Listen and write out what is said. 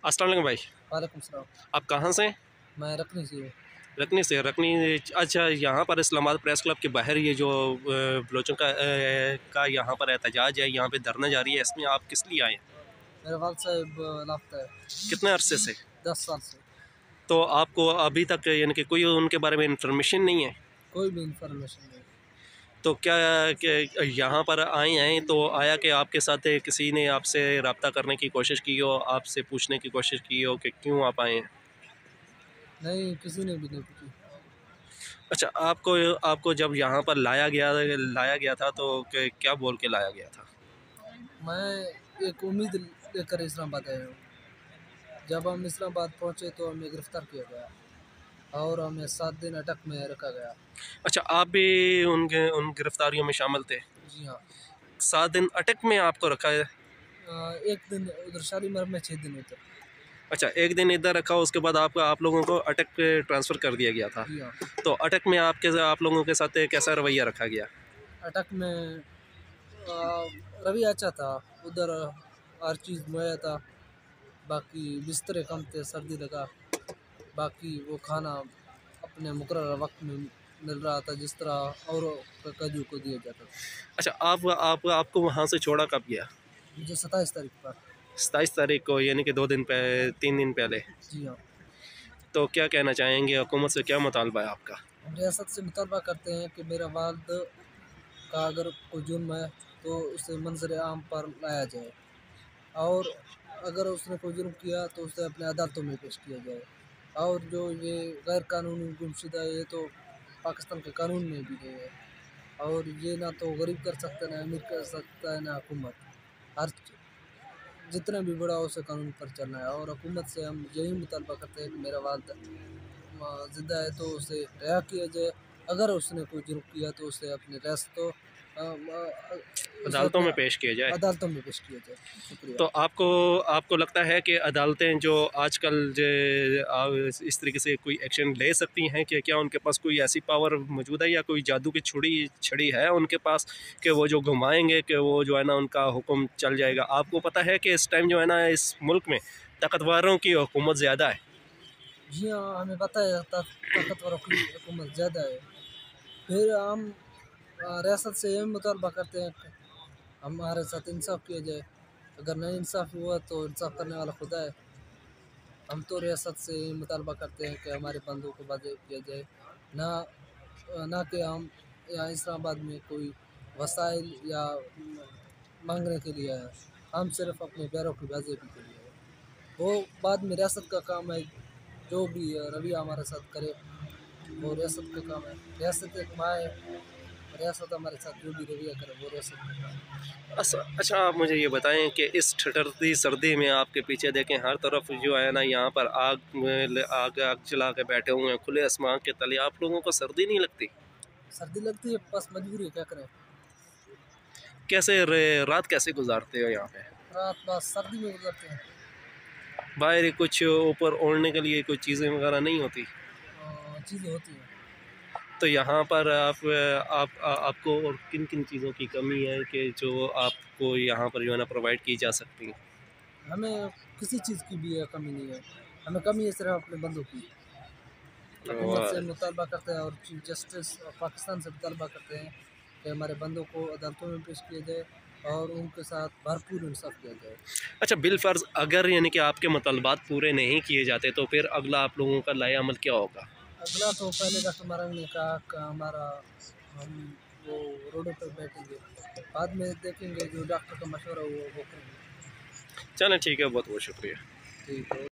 अस्सलाम वालेकुम भाई। वालेकुम सलाम। आप कहाँ से हैं? मैं रखनी से हूँ। रकनी से। रकनी। अच्छा, यहाँ पर इस्लामाबाद प्रेस क्लब के बाहर ये जो बलोचों का यहाँ पर एहतजाज है, यहाँ पे धरना जारी है, इसमें आप किस लिए आए हैं? मेरा वाल साहब लापता है कितने अरसे से? 10 साल से। तो आपको अभी तक यानी कि कोई उनके बारे में इंफॉर्मेशन नहीं है? कोई भी इंफॉर्मेशन नहीं। तो क्या यहाँ पर आए हैं तो आया कि आपके साथ किसी ने आपसे रब्ता करने की कोशिश की हो, आपसे पूछने की कोशिश की हो कि क्यों आप आए हैं? नहीं, किसी ने भी नहीं पूछी। अच्छा, आपको आपको जब यहाँ पर लाया गया था तो क्या बोल के लाया गया था? मैं एक उम्मीद लेकर इस्लामाबाद आया हूँ। जब हम इस्लामाबाद पहुँचे तो हमें गिरफ्तार किया गया और हमें 7 दिन अटक में रखा गया। अच्छा, आप भी उन गिरफ्तारियों में शामिल थे? जी हाँ। 7 दिन अटक में आपको रखा है? एक दिन उधर शालीमार में, 6 दिन उधर। अच्छा, एक दिन इधर रखा, उसके बाद आप लोगों को अटक पे ट्रांसफ़र कर दिया गया था। जी हाँ। तो अटक में आप लोगों के साथ कैसा रवैया रखा गया? अटक में रवि अच्छा था। उधर हर चीज़ मुहैया था। बाकी बिस्तरे कम थे, सर्दी लगा। बाकी वो खाना अपने मुकर्रर वक्त में मिल रहा था, जिस तरह औरों कद्दू को दिया जाता था। अच्छा, आपको वहाँ से छोड़ा कब गया? मुझे 27 तारीख पर। 27 तारीख को, यानी कि 3 दिन पहले। जी हाँ। तो क्या कहना चाहेंगे, हुकूमत से क्या मुतालबा है आपका? हम रियासत से मुतालबा करते हैं कि मेरा वालिद का अगर कोई जुर्म है तो उसे मंजर आम पर लाया जाए, और अगर उसने कोई जुर्म किया तो उसे अपने अदालतों में पेश किया जाए। और जो ये गैर कानूनी गुमशुदा है, ये तो पाकिस्तान के कानून में भी नहीं है, और ये ना तो गरीब कर सकता है, ना अमीर कर सकता है, ना हुकूमत। हर जितना भी बड़ा हो उसे कानून पर चलना है। और हुकूमत से हम यही मुतालबा करते हैं कि मेरा वालिद ज़िंदा है तो उसे रिहा किया जाए। अगर उसने कोई जुर्म किया तो उसे अपनी रियासतों उसे अदालतों अपने में पेश किया जाए। अदालतों में पेश किया जाए। शुक्रिया। तो आपको लगता है कि अदालतें जो आजकल जो इस तरीके से कोई एक्शन ले सकती हैं कि क्या उनके पास कोई ऐसी पावर मौजूद है या कोई जादू की छड़ी है उनके पास कि वो जो घुमाएंगे कि वो जो है ना उनका हुक्म चल जाएगा? आपको पता है कि इस टाइम जो है ना इस मुल्क में ताकतवरों की हुकूमत ज़्यादा है। जी हाँ, हमें पता है ताकतवरों की हुकूमत ज़्यादा है। फिर हम रियासत से यही मुतालबा करते हैं कि हमारे साथ इंसाफ किया जाए। अगर नहीं इंसाफ हुआ तो इंसाफ करने वाला खुदा है। हम तो रियासत से यही मुतालबा करते हैं कि हमारे बंदों को वाज़ेह किया जाए। ना ना कि हम यहाँ इस्लामाबाद में कोई वसाइल या मांगने के लिए आए। हम सिर्फ अपने पैरों की वाज़ेही के लिए आए। वो बाद में रियासत का काम है। जो भी रवैया हमारे साथ करे वो रियासत का काम है। रियासत एक माँ है। रियासत हमारे साथ जो भी रवैया करे वो रियासत का काम है। अच्छा, आप मुझे ये बताएं कि इस ठठरती सर्दी में आपके पीछे देखें, हर तरफ जो है ना यहाँ पर आग जला के बैठे हुए हैं खुले आसमान के तले। आप लोगों को सर्दी नहीं लगती? सर्दी लगती है, बस मजबूरी है, क्या करें। रात कैसे गुजारते हो यहाँ पे? रात बस सर्दी में गुजरते हैं। बाहर कुछ ऊपर ओढ़ने के लिए कोई चीज़ें वगैरह नहीं होती? चीज़ें होती हैं। तो यहाँ पर आपको और किन किन चीज़ों की कमी है कि जो आपको यहाँ पर जो है ना प्रोवाइड की जा सकती है? हमें किसी चीज़ की भी कमी नहीं है। हमें कमी है सिर्फ अपने बंदों की। हुकूमत से और मुतालबा करते हैं और चीफ जस्टिस पाकिस्तान से मुतालबा करते हैं कि हमारे बंदों को अदालतों में पेश किया जाए और उनके साथ भरपूर इंसाफ किया जाए। अच्छा, बिलफ़र्ज़ अगर यानी कि आपके मतलबात पूरे नहीं किए जाते तो फिर अगला आप लोगों का लाए अमल क्या होगा? अगला तो पहले डॉक्टर मरंग ने कहा कि हमारा हम वो रोडों पर बैठेंगे। बाद में देखेंगे जो डॉक्टर का मशवरा हुआ वो करेंगे। चलें, ठीक है, बहुत बहुत शुक्रिया। ठीक है।